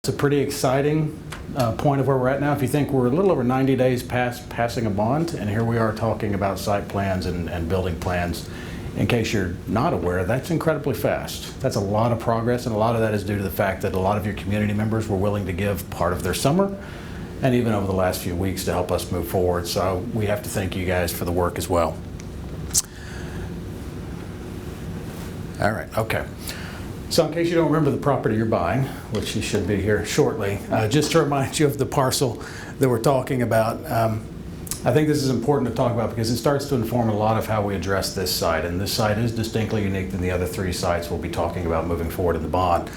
It's a pretty exciting point of where we're at now. If you think we're a little over 90 days past passing a bond, and here we are talking about site plans and building plans. In case you're not aware, that's incredibly fast. That's a lot of progress, and a lot of that is due to the fact that a lot of your community members were willing to give part of their summer and even over the last few weeks to help us move forward. So we have to thank you guys for the work as well. All right, okay. So in case you don't remember the property you're buying, which you should be here shortly, just to remind you of the parcel that we're talking about. I think this is important to talk about because it starts to inform a lot of how we address this site. And this site is distinctly unique than the other three sites we'll be talking about moving forward in the bond.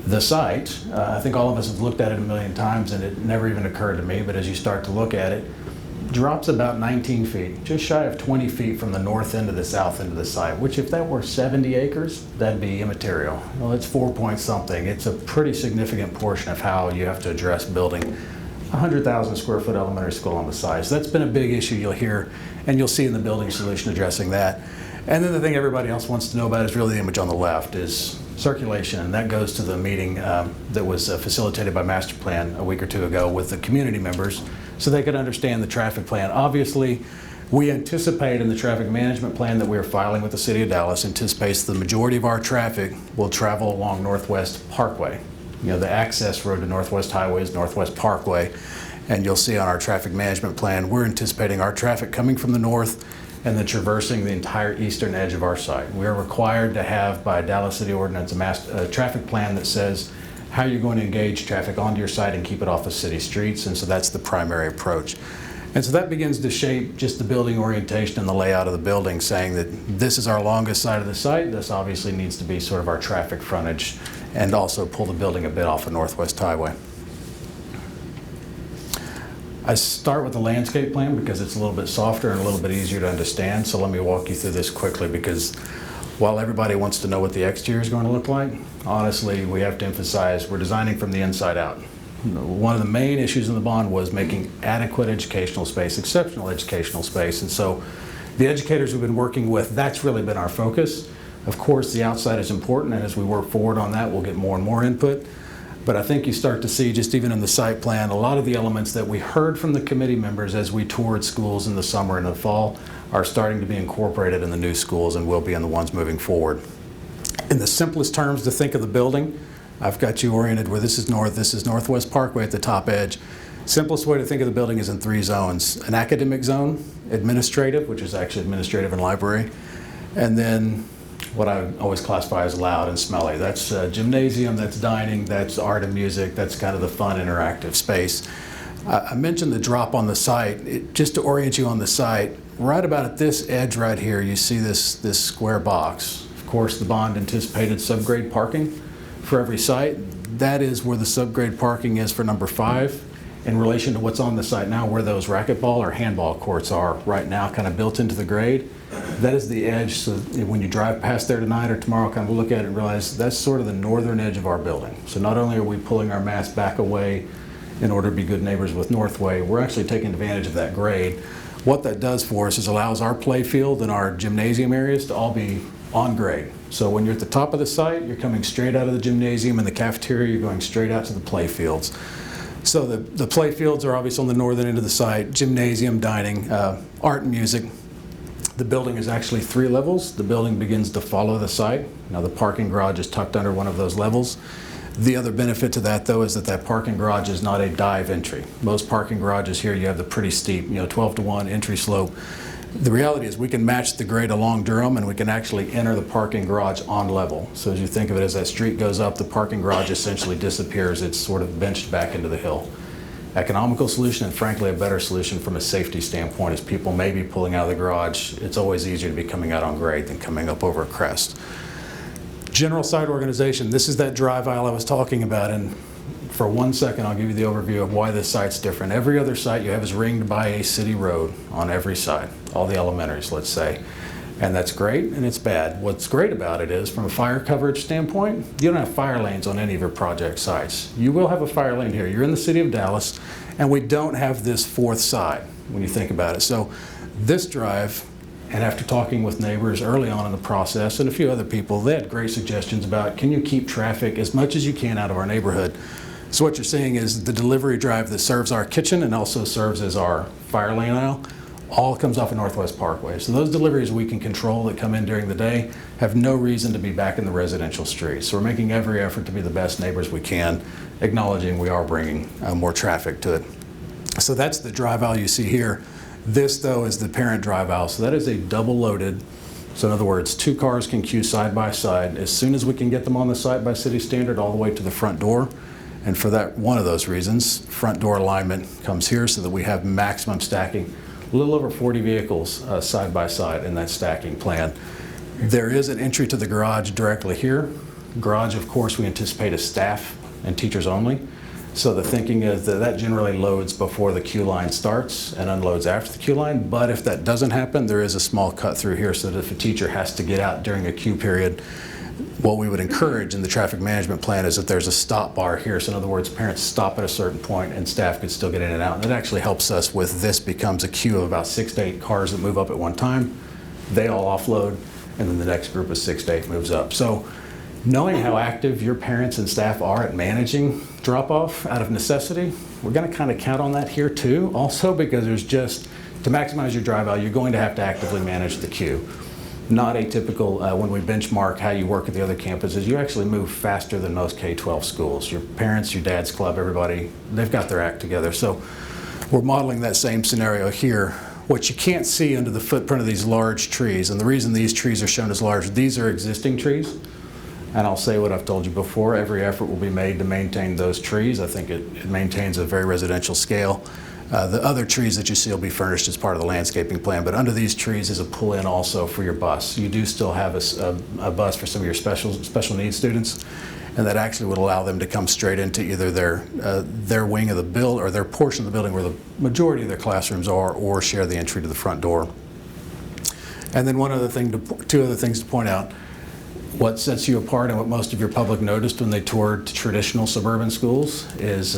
The site, I think all of us have looked at it a million times and it never even occurred to me, but as you start to look at it, drops about 19 feet, just shy of 20 feet from the north end to the south end of the site, which if that were 70 acres, that'd be immaterial. Well, it's 4 point something. It's a pretty significant portion of how you have to address building 100,000 square foot elementary school on the site. So that's been a big issue you'll hear, and you'll see in the building solution addressing that. And then the thing everybody else wants to know about is really the image on the left is circulation, and that goes to the meeting that was facilitated by Master Plan a week or two ago with the community members so they could understand the traffic plan. Obviously, we anticipate in the traffic management plan that we are filing with the City of Dallas anticipates the majority of our traffic will travel along Northwest Parkway. You know, the access road to Northwest Highway is Northwest Parkway, and you'll see on our traffic management plan, we're anticipating our traffic coming from the north and then traversing the entire eastern edge of our site. We are required to have, by Dallas City Ordinance, a traffic plan that says how you're going to engage traffic onto your site and keep it off of city streets, and so that's the primary approach. And so that begins to shape just the building orientation and the layout of the building, saying that this is our longest side of the site. This obviously needs to be sort of our traffic frontage and also pull the building a bit off of Northwest Highway. I start with the landscape plan because it's a little bit softer and a little bit easier to understand. So let me walk you through this quickly because while everybody wants to know what the exterior is going to look like, honestly, we have to emphasize we're designing from the inside out. One of the main issues in the bond was making adequate educational space, exceptional educational space. And so the educators we've been working with, that's really been our focus. Of course, the outside is important, and as we work forward on that, we'll get more and more input. But I think you start to see, just even in the site plan, a lot of the elements that we heard from the committee members as we toured schools in the summer and the fall are starting to be incorporated in the new schools and will be in the ones moving forward. In the simplest terms to think of the building, I've got you oriented where this is north, this is Northwest Parkway at the top edge. Simplest way to think of the building is in three zones. An academic zone, administrative, which is actually administrative and library, and then what I always classify as loud and smelly. That's gymnasium, that's dining, that's art and music, that's kind of the fun interactive space. I mentioned the drop on the site. Just to orient you on the site, right about at this edge right here, you see this square box. Of course, the bond anticipated subgrade parking for every site. That is where the subgrade parking is for number 5 in relation to what's on the site now, where those racquetball or handball courts are right now, kind of built into the grade. That is the edge, so when you drive past there tonight or tomorrow, kind of look at it and realize that's sort of the northern edge of our building. So not only are we pulling our mass back away in order to be good neighbors with Northway, we're actually taking advantage of that grade. What that does for us is allows our play field and our gymnasium areas to all be on grade. So when you're at the top of the site, you're coming straight out of the gymnasium and the cafeteria, you're going straight out to the play fields. So the play fields are obviously on the northern end of the site, gymnasium, dining, art and music. The building is actually 3 levels. The building begins to follow the site. Now the parking garage is tucked under one of those levels. The other benefit to that though is that that parking garage is not a dive entry. Most parking garages here, you have the pretty steep, 12-to-1 entry slope. The reality is we can match the grade along Durham and we can actually enter the parking garage on level. So as you think of it, as that street goes up, the parking garage essentially disappears. It's sort of benched back into the hill. Economical solution and frankly a better solution from a safety standpoint as people may be pulling out of the garage. It's always easier to be coming out on grade than coming up over a crest. General site organization, this is that drive aisle I was talking about, and for 1 second I'll give you the overview of why this site's different. Every other site you have is ringed by a city road on every side, all the elementaries, let's say. And that's great and it's bad. What's great about it is from a fire coverage standpoint, you don't have fire lanes on any of your project sites. You will have a fire lane here. You're in the city of Dallas and we don't have this 4th side when you think about it. So this drive And after talking with neighbors early on in the process and a few other people, they had great suggestions about, can you keep traffic as much as you can out of our neighborhood? So what you're seeing is the delivery drive that serves our kitchen and also serves as our fire lane aisle all comes off of Northwest Parkway. So those deliveries we can control that come in during the day have no reason to be back in the residential streets. So we're making every effort to be the best neighbors we can, acknowledging we are bringing more traffic to it. So that's the drive aisle you see here. This, though, is the parent drive aisle. So that is a double loaded. So in other words, 2 cars can queue side by side. As soon as we can get them on the site by city standard all the way to the front door. And for that, one of those reasons, front door alignment comes here so that we have maximum stacking. A little over 40 vehicles side by side in that stacking plan. There is an entry to the garage directly here. Garage, of course, we anticipate is staff and teachers only. So the thinking is that that generally loads before the queue line starts and unloads after the queue line. But if that doesn't happen, there is a small cut through here so that if a teacher has to get out during a queue period, what we would encourage in the traffic management plan is that there's a stop bar here. So in other words, parents stop at a certain point and staff could still get in and out. And it actually helps us with this becomes a queue of about 6 to 8 cars that move up at one time. They all offload, and then the next group of 6 to 8 moves up. So knowing how active your parents and staff are at managing drop-off out of necessity, we're going to kind of count on that here too. Also because there's just, to maximize your drive aisle, you're going to have to actively manage the queue. Not atypical when we benchmark how you work at the other campuses. You actually move faster than most K-12 schools. Your parents, your dad's club, everybody, they've got their act together. So we're modeling that same scenario here. What you can't see under the footprint of these large trees, and the reason these trees are shown as large, these are existing trees. And I'll say what I've told you before, every effort will be made to maintain those trees. I think it maintains a very residential scale. The other trees that you see will be furnished as part of the landscaping plan, but under these trees is a pull-in also for your bus. You do still have a bus for some of your special needs students, and that actually would allow them to come straight into either their wing of the build or their portion of the building where the majority of their classrooms are, or share the entry to the front door. And then two other things to point out. What sets you apart and what most of your public noticed when they toured traditional suburban schools is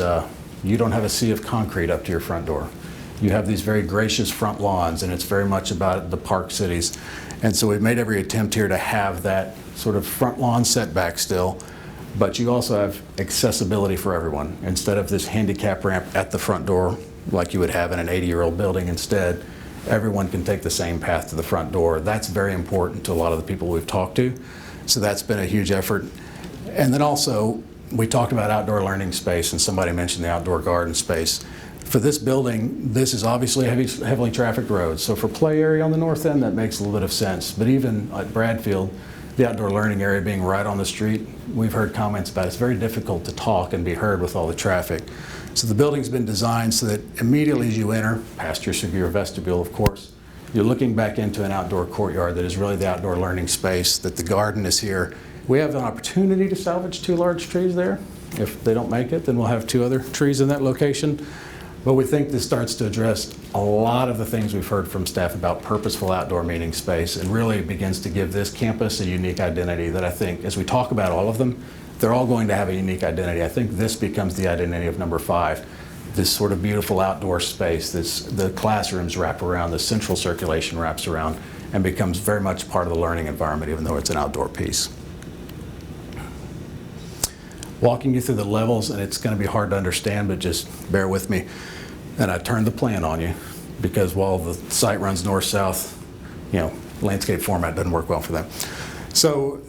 you don't have a sea of concrete up to your front door. You have these very gracious front lawns, and it's very much about the park cities. And so we've made every attempt here to have that sort of front lawn setback still, but you also have accessibility for everyone. Instead of this handicap ramp at the front door like you would have in an 80-year-old building, instead, everyone can take the same path to the front door. That's very important to a lot of the people we've talked to. So that's been a huge effort. And then also, we talked about outdoor learning space, and somebody mentioned the outdoor garden space. For this building, this is obviously a heavily trafficked road. So for play area on the north end, that makes a little bit of sense. But even at Bradfield, the outdoor learning area being right on the street, we've heard comments about it's very difficult to talk and be heard with all the traffic. So the building's been designed so that immediately as you enter, past your severe vestibule, of course, you're looking back into an outdoor courtyard that is really the outdoor learning space, that the garden is here. We have an opportunity to salvage 2 large trees there. If they don't make it, then we'll have 2 other trees in that location. But we think this starts to address a lot of the things we've heard from staff about purposeful outdoor meeting space, and really begins to give this campus a unique identity that I think, as we talk about all of them, they're all going to have a unique identity. I think this becomes the identity of number 5. This sort of beautiful outdoor space, the classrooms wrap around, the central circulation wraps around, and becomes very much part of the learning environment, even though it's an outdoor piece. Walking you through the levels, and it's going to be hard to understand, but just bear with me. And I turned the plan on you, because while the site runs north-south, landscape format doesn't work well for them. So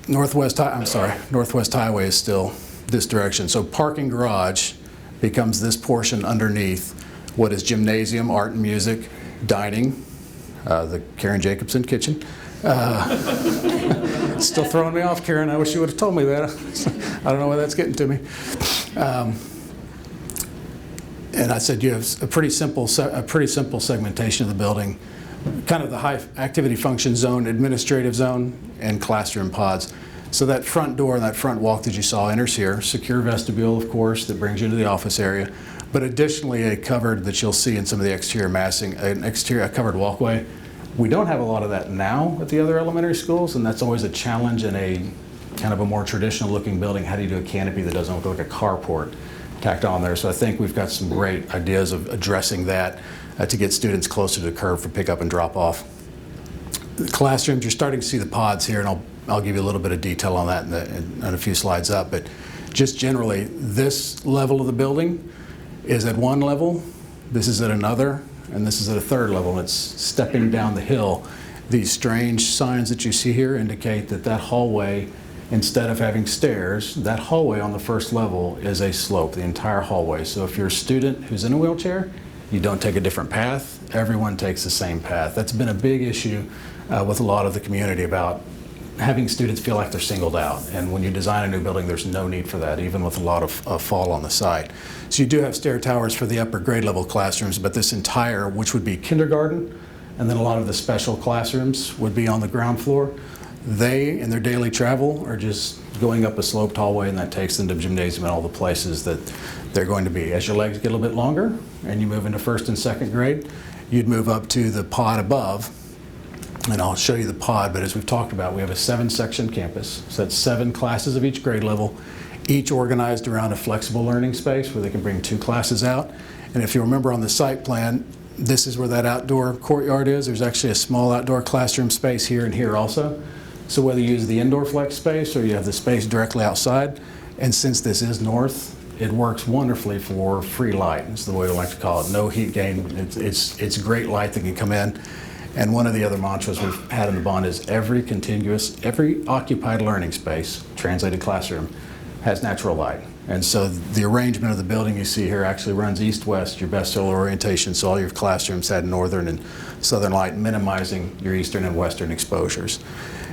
Northwest Highway is still this direction. So parking garage becomes this portion underneath what is gymnasium, art and music, dining, the Karen Jacobson kitchen. Still throwing me off, Karen. I wish you would have told me that. I don't know why that's getting to me. And I said you have a pretty simple segmentation of the building, kind of the high activity function zone, administrative zone, and classroom pods. So that front door and that front walk that you saw enters here, secure vestibule, of course, that brings you to the office area, but additionally a covered that you'll see in some of the exterior massing, a covered walkway. We don't have a lot of that now at the other elementary schools, and that's always a challenge in a kind of a more traditional looking building. How do you do a canopy that doesn't look like a carport tacked on there? So I think we've got some great ideas of addressing that to get students closer to the curb for pickup and drop off. The classrooms, you're starting to see the pods here, and I'll give you a little bit of detail on that in a few slides up. But just generally, this level of the building is at one level, this is at another, and this is at a third level, and it's stepping down the hill. These strange signs that you see here indicate that that hallway, instead of having stairs, that hallway on the first level is a slope, the entire hallway. So if you're a student who's in a wheelchair, you don't take a different path, everyone takes the same path. That's been a big issue with a lot of the community about having students feel like they're singled out. And when you design a new building, there's no need for that, even with a lot of fall on the site. So you do have stair towers for the upper grade level classrooms, but this entire, which would be kindergarten, and then a lot of the special classrooms would be on the ground floor. They, in their daily travel, are just going up a sloped hallway, and that takes them to gymnasium and all the places that they're going to be. As your legs get a little bit longer and you move into first and second grade, you'd move up to the pod above. And I'll show you the pod, but as we've talked about, we have a 7-section campus. So that's 7 classes of each grade level, each organized around a flexible learning space where they can bring 2 classes out. And if you remember on the site plan, this is where that outdoor courtyard is. There's actually a small outdoor classroom space here and here also. So whether you use the indoor flex space or you have the space directly outside, and since this is north, it works wonderfully for free light. It's the way we like to call it. No heat gain. It's great light that can come in. And one of the other mantras we've had in the bond is every occupied learning space, translated classroom, has natural light. And so the arrangement of the building you see here actually runs east-west, your best solar orientation, so all your classrooms had northern and southern light, minimizing your eastern and western exposures.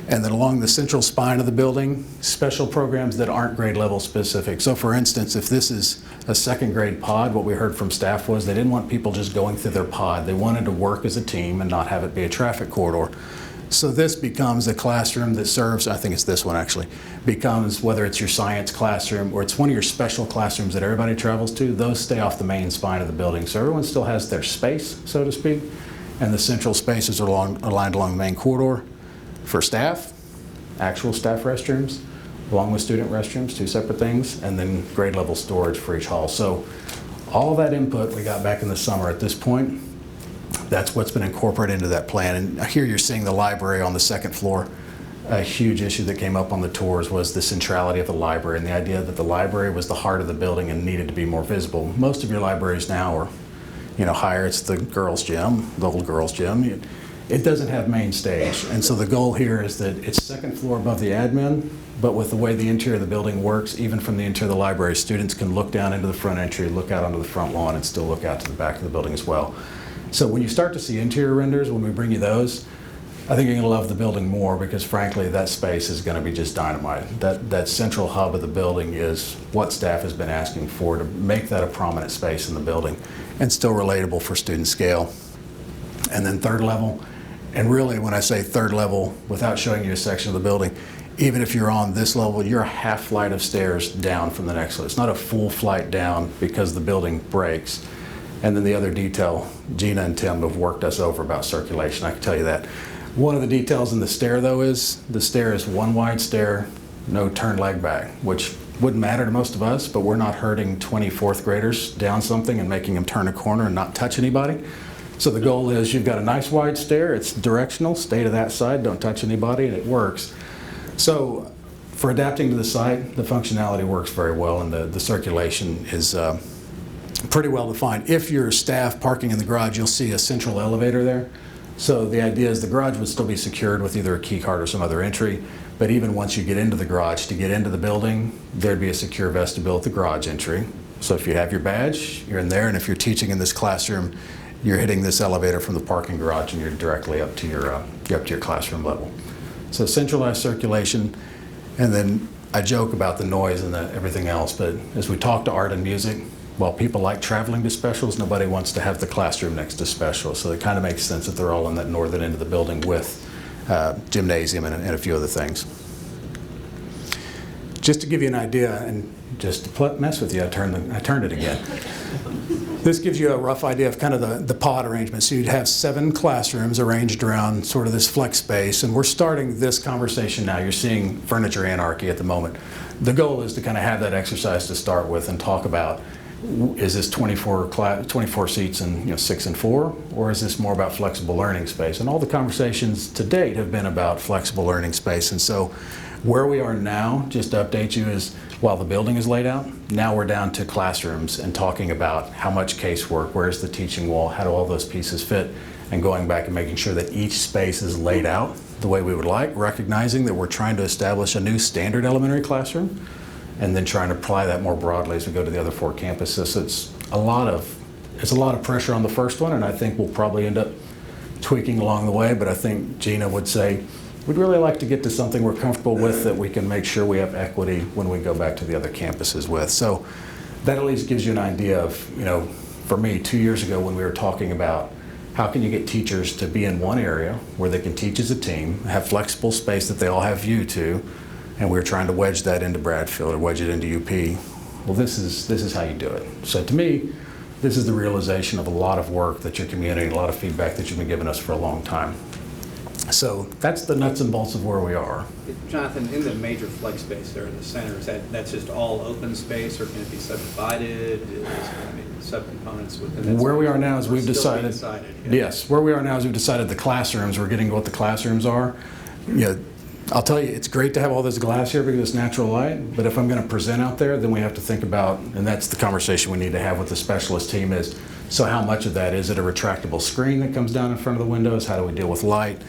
And then along the central spine of the building, special programs that aren't grade level specific. So for instance, if this is a second grade pod, what we heard from staff was they didn't want people just going through their pod. They wanted to work as a team and not have it be a traffic corridor. So this becomes a classroom that serves, I think it's this one actually, becomes, whether it's your science classroom or it's one of your special classrooms that everybody travels to, those stay off the main spine of the building. So everyone still has their space, so to speak, and the central spaces are aligned along the main corridor. For staff, actual staff restrooms, along with student restrooms, 2 separate things, and then grade level storage for each hall. So all that input we got back in the summer at this point, that's what's been incorporated into that plan. And here you're seeing the library on the second floor. A huge issue that came up on the tours was the centrality of the library and the idea that the library was the heart of the building and needed to be more visible. Most of your libraries now are, higher. It's the girls' gym, the old girls' gym. It doesn't have main stage, and so the goal here is that it's second floor above the admin, but with the way the interior of the building works, even from the interior of the library, students can look down into the front entry, look out onto the front lawn, and still look out to the back of the building as well. So when you start to see interior renders, when we bring you those, I think you're going to love the building more because frankly, that space is going to be just dynamite. That central hub of the building is what staff has been asking for to make that a prominent space in the building and still relatable for student scale. And then third level, and really, when I say third level, without showing you a section of the building, even if you're on this level, you're a half flight of stairs down from the next level. It's not a full flight down because the building breaks. And then the other detail, Gina and Tim have worked us over about circulation, I can tell you that. One of the details in the stair, though, is the stair is one wide stair, no turn leg back, which wouldn't matter to most of us, but we're not hurting 24th graders down something and making them turn a corner and not touch anybody. So the goal is you've got a nice wide stair, it's directional, stay to that side, don't touch anybody, and it works. So for adapting to the site, the functionality works very well, and the circulation is pretty well defined. If you're staff parking in the garage, you'll see a central elevator there. So the idea is the garage would still be secured with either a key card or some other entry, but even once you get into the garage, to get into the building, there'd be a secure vestibule at the garage entry. So if you have your badge, you're in there, and if you're teaching in this classroom, you're hitting this elevator from the parking garage and you're directly up to your classroom level. So centralized circulation, and then I joke about the noise and everything else, but as we talk to art and music, while people like traveling to specials, nobody wants to have the classroom next to specials. So it kind of makes sense that they're all in that northern end of the building with gymnasium and a few other things. Just to give you an idea, and just to mess with you, I turned it again. This gives you a rough idea of kind of the pod arrangement. So you'd have 7 classrooms arranged around sort of this flex space, and we're starting this conversation now. You're seeing furniture anarchy at the moment. The goal is to kind of have that exercise to start with and talk about is this 24 seats and 6 and 4, or is this more about flexible learning space? And all the conversations to date have been about flexible learning space. And so where we are now, just to update you, is while the building is laid out, now we're down to classrooms and talking about how much casework, where's the teaching wall, how do all those pieces fit, and going back and making sure that each space is laid out the way we would like, recognizing that we're trying to establish a new standard elementary classroom, and then trying to apply that more broadly as we go to the other 4 campuses. So it's a lot of pressure on the first one, and I think we'll probably end up tweaking along the way, but I think Gina would say, we'd really like to get to something we're comfortable with that we can make sure we have equity when we go back to the other campuses with. So that at least gives you an idea of, for me, 2 years ago when we were talking about how can you get teachers to be in one area where they can teach as a team, have flexible space that they all have view to, and we were trying to wedge that into Bradfield or wedge it into UP. Well, this is how you do it. So to me, this is the realization of a lot of work that your community, a lot of feedback that you've been giving us for a long time. So that's the nuts and bolts of where we are. Jonathan, in the major flex space there in the center, that's just all open space, or can it be subdivided? Subcomponents within that? Where we are now is we've decided. Yes. Where we are now is we've decided the classrooms. We're getting to what the classrooms are. I'll tell you, it's great to have all this glass here because it's natural light, but if I'm going to present out there, then we have to think about, and that's the conversation we need to have with the specialist team is, so how much of that, is it a retractable screen that comes down in front of the windows? How do we deal with light?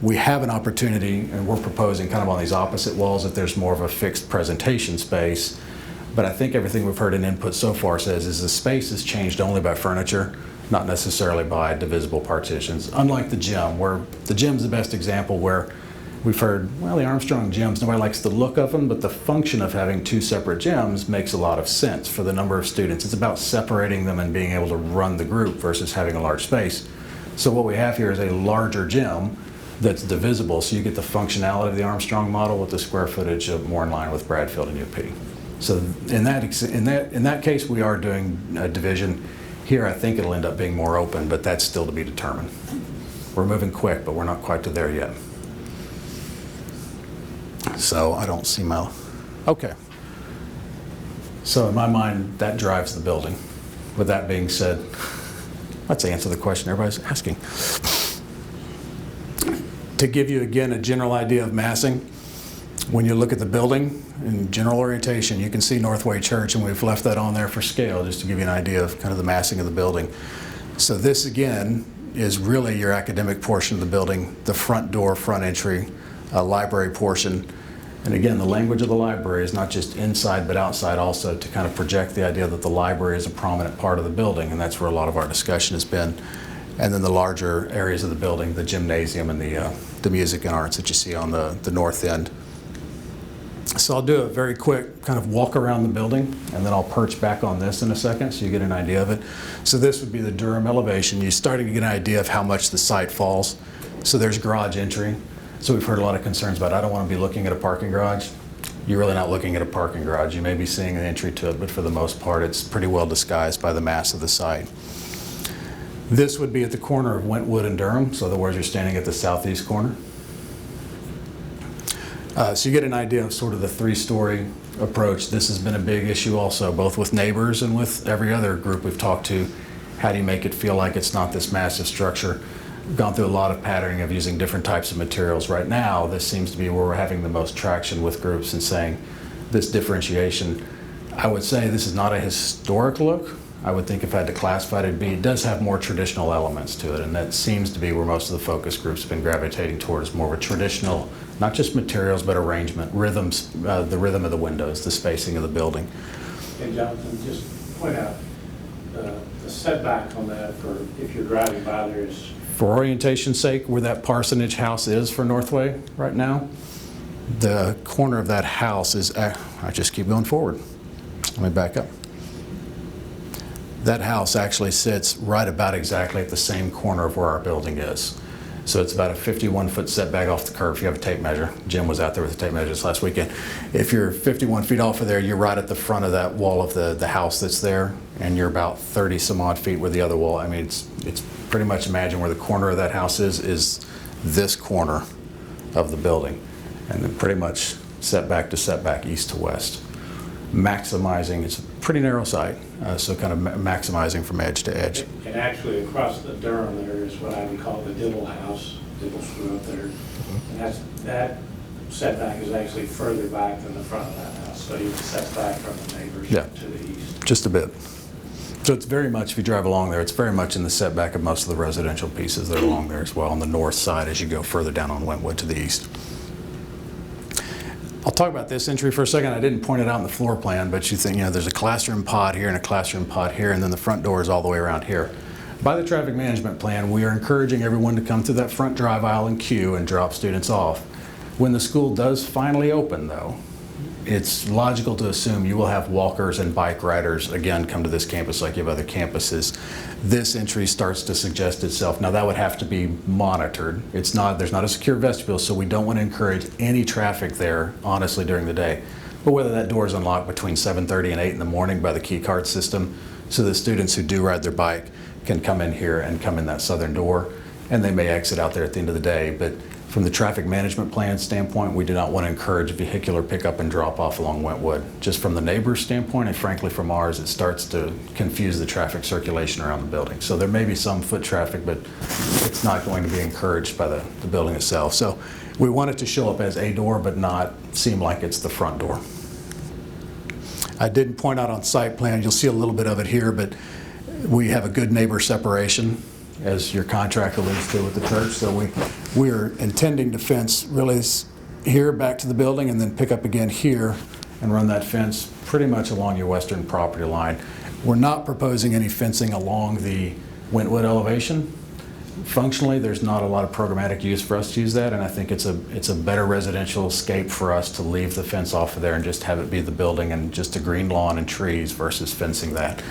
We have an opportunity, and we're proposing kind of on these opposite walls that there's more of a fixed presentation space, but I think everything we've heard in input so far says is the space is changed only by furniture, not necessarily by divisible partitions, unlike the gym, where the gym's the best example where we've heard, well, the Armstrong gyms, nobody likes the look of them, but the function of having 2 separate gyms makes a lot of sense for the number of students. It's about separating them and being able to run the group versus having a large space. So what we have here is a larger gym that's divisible, so you get the functionality of the Armstrong model with the square footage of more in line with Bradfield and UP. So in that case, we are doing a division. Here, I think it'll end up being more open, but that's still to be determined. We're moving quick, but we're not quite to there yet. So I don't see my, okay. So in my mind, that drives the building. With that being said, let's answer the question everybody's asking. To give you again a general idea of massing, when you look at the building in general orientation, you can see Northway Church, and we've left that on there for scale just to give you an idea of kind of the massing of the building. So this again is really your academic portion of the building, the front door, front entry, library portion. And again, the language of the library is not just inside but outside also, to kind of project the idea that the library is a prominent part of the building, and that's where a lot of our discussion has been. And then the larger areas of the building, the gymnasium and the music and arts that you see on the north end. So I'll do a very quick kind of walk around the building, and then I'll perch back on this in a second so you get an idea of it. So this would be the Durham elevation. You're starting to get an idea of how much the site falls. So there's garage entry. So we've heard a lot of concerns about, I don't want to be looking at a parking garage. You're really not looking at a parking garage. You may be seeing an entry to it, but for the most part, it's pretty well disguised by the mass of the site. This would be at the corner of Wentwood and Durham, so in other words, you're standing at the southeast corner. So you get an idea of sort of the 3-story approach. This has been a big issue also, both with neighbors and with every other group we've talked to. How do you make it feel like it's not this massive structure? Gone through a lot of patterning of using different types of materials. Right now, this seems to be where we're having the most traction with groups and saying this differentiation. I would say this is not a historic look. I would think if I had to classify it, it does have more traditional elements to it, and that seems to be where most of the focus groups have been gravitating towards, more of a traditional, not just materials, but arrangement, rhythms, the rhythm of the windows, the spacing of the building. And Jonathan, just point out the setback on that for if you're driving by there is. For orientation's sake, where that parsonage house is for Northway right now, the corner of that house is, I just keep going forward. Let me back up. That house actually sits right about exactly at the same corner of where our building is. So it's about a 51-foot setback off the curb if you have a tape measure. Jim was out there with the tape measure this last weekend. If you're 51 feet off of there, you're right at the front of that wall of the house that's there, and you're about 30 some odd feet where the other wall. I mean, it's pretty much, imagine where the corner of that house is this corner of the building, and then pretty much setback to setback, east to west. maximizing, it's a pretty narrow site, so kind of maximizing from edge to edge. And actually across the Durham there is what I would call the Dibble House, Dibble Screw up there. And that setback is actually further back than the front of that house, so you set back from the neighbors Yeah. to the east. Just a bit. So it's very much, if you drive along there, it's very much in the setback of most of the residential pieces that are along there as well, on the north side as you go further down on Wentwood to the east. I'll talk about this entry for a second. I didn't point it out in the floor plan, but you think, there's a classroom pod here and a classroom pod here, and then the front door is all the way around here. By the traffic management plan, we are encouraging everyone to come through that front drive aisle and queue and drop students off. When the school does finally open, though, it's logical to assume you will have walkers and bike riders, again, come to this campus like you have other campuses. This entry starts to suggest itself. Now, that would have to be monitored. There's not a secure vestibule, so we don't want to encourage any traffic there, honestly, during the day. But whether that door is unlocked between 7:30 and 8 in the morning by the key card system, so the students who do ride their bike can come in here and come in that southern door, and they may exit out there at the end of the day. But from the traffic management plan standpoint, we do not want to encourage vehicular pickup and drop off along Wentwood. Just from the neighbor's standpoint, and frankly from ours, it starts to confuse the traffic circulation around the building. So there may be some foot traffic, but it's not going to be encouraged by the building itself. So we want it to show up as a door, but not seem like it's the front door. I didn't point out on site plan, you'll see a little bit of it here, but we have a good neighbor separation, as your contract alludes to with the church. So we are intending to fence really here back to the building and then pick up again here and run that fence pretty much along your western property line. We're not proposing any fencing along the Wentwood elevation. Functionally, there's not a lot of programmatic use for us to use that, and I think it's a better residential escape for us to leave the fence off of there and just have it be the building and just a green lawn and trees versus fencing that.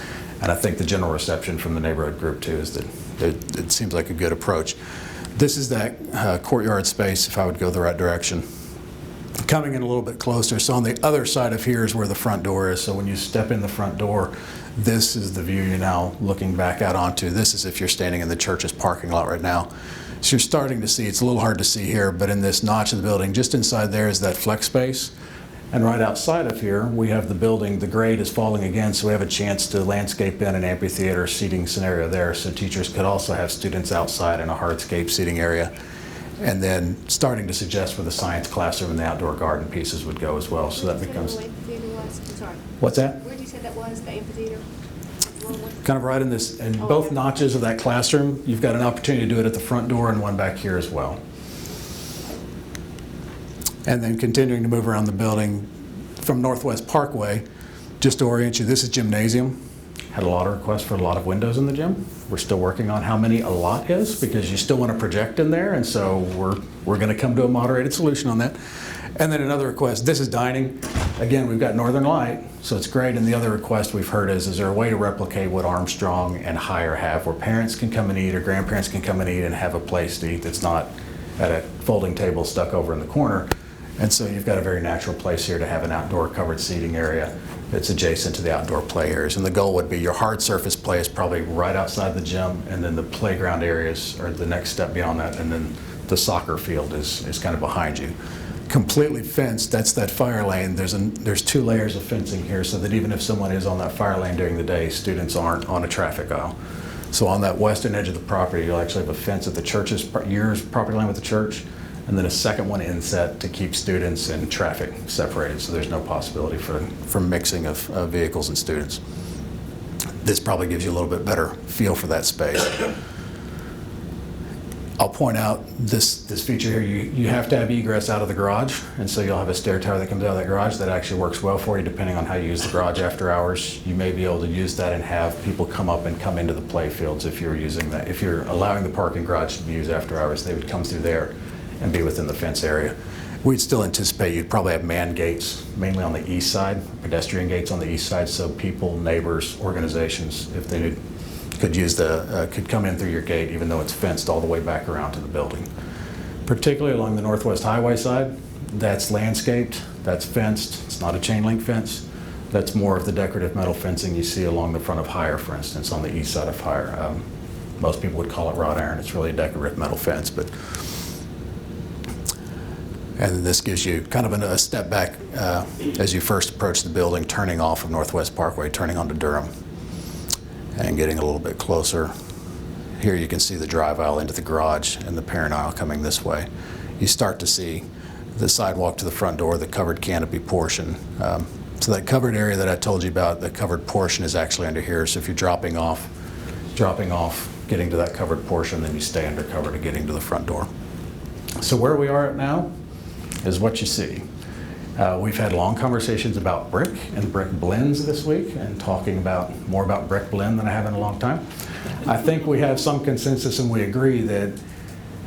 And I think the general reception from the neighborhood group too is that it seems like a good approach. This is that courtyard space, if I would go the right direction. Coming in a little bit closer, so on the other side of here is where the front door is. So when you step in the front door, this is the view you're now looking back out onto. This is if you're standing in the church's parking lot right now. So you're starting to see, it's a little hard to see here, but in this notch of the building, just inside there is that flex space. And right outside of here, we have the building, the grade is falling again, so we have a chance to landscape in an amphitheater seating scenario there, so teachers could also have students outside in a hardscape seating area. And then starting to suggest where the science classroom and the outdoor garden pieces would go as well, so that becomes... Where did you say the amphitheater was? I'm sorry. What's that? Where did you say that was, the amphitheater? Kind of right in this, in Oh, both okay. notches of that classroom, you've got an opportunity to do it at the front door and one back here as well. And then continuing to move around the building from Northwest Parkway, just to orient you, this is gymnasium. Had a lot of requests for a lot of windows in the gym. We're still working on how many a lot is, because you still want to project in there, and so we're going to come to a moderated solution on that. And then another request, this is dining. Again, we've got Northern Light, so it's great. And the other request we've heard is there a way to replicate what Armstrong and Higher have, where parents can come and eat or grandparents can come and eat and have a place to eat that's not at a folding table stuck over in the corner. And so you've got a very natural place here to have an outdoor covered seating area that's adjacent to the outdoor play areas. And the goal would be your hard surface play is probably right outside the gym, and then the playground areas are the next step beyond that, and then the soccer field is kind of behind you. Completely fenced, that's that fire lane. There's 2 layers of fencing here, so that even if someone is on that fire lane during the day, students aren't on a traffic aisle. So on that western edge of the property, you'll actually have a fence at the church's, yours property line with the church, and then a second one inset to keep students and traffic separated, so there's no possibility for mixing of vehicles and students. This probably gives you a little bit better feel for that space. I'll point out this feature here, you have to have egress out of the garage, and so you'll have a stair tower that comes out of that garage that actually works well for you depending on how you use the garage after hours. You may be able to use that and have people come up and come into the play fields if you're using that. If you're allowing the parking garage to be used after hours, they would come through there and be within the fence area. We'd still anticipate you'd probably have man gates, mainly on the east side, pedestrian gates on the east side, so people, neighbors, organizations, if they could come in through your gate, even though it's fenced all the way back around to the building. Particularly along the Northwest Highway side, that's landscaped, that's fenced, it's not a chain link fence. That's more of the decorative metal fencing you see along the front of Higher, for instance, on the east side of Higher. Most people would call it wrought iron, it's really a decorative metal fence, but And this gives you kind of a step back as you first approach the building, turning off of Northwest Parkway, turning onto Durham, and getting a little bit closer. Here you can see the drive aisle into the garage and the parent aisle coming this way. You start to see the sidewalk to the front door, the covered canopy portion. So that covered area that I told you about, the covered portion is actually under here. So if you're dropping off, getting to that covered portion, then you stay under cover to getting to the front door. So where we are at now is what you see. We've had long conversations about brick and brick blends this week, and talking more about brick blend than I have in a long time. I think we have some consensus and we agree that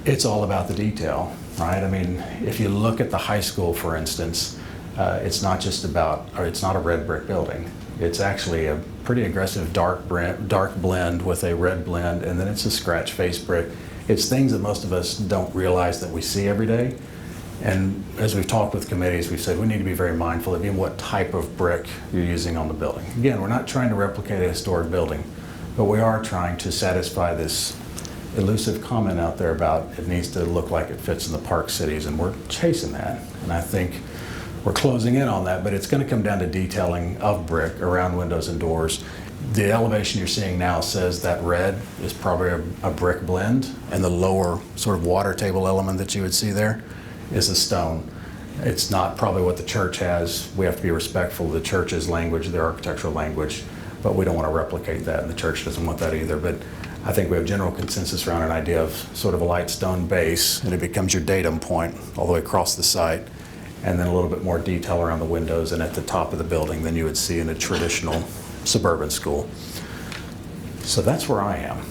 it's all about the detail, right? I mean, if you look at the high school, for instance, it's not a red brick building. It's actually a pretty aggressive dark blend with a red blend, and then it's a scratch face brick. It's things that most of us don't realize that we see every day. And as we've talked with committees, we've said we need to be very mindful of even what type of brick you're using on the building. Again, we're not trying to replicate a historic building, but we are trying to satisfy this elusive comment out there about it needs to look like it fits in the park cities, and we're chasing that. And I think we're closing in on that, but it's going to come down to detailing of brick around windows and doors. The elevation you're seeing now says that red is probably a brick blend, and the lower sort of water table element that you would see there is a stone. It's not probably what the church has. We have to be respectful of the church's language, their architectural language, but we don't want to replicate that, and the church doesn't want that either. But I think we have general consensus around an idea of sort of a light stone base, and it becomes your datum point all the way across the site, and then a little bit more detail around the windows and at the top of the building than you would see in a traditional suburban school. So that's where I am.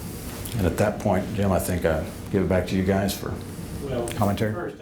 And at that point, Jim, I think I give it back to you guys for commentary. First,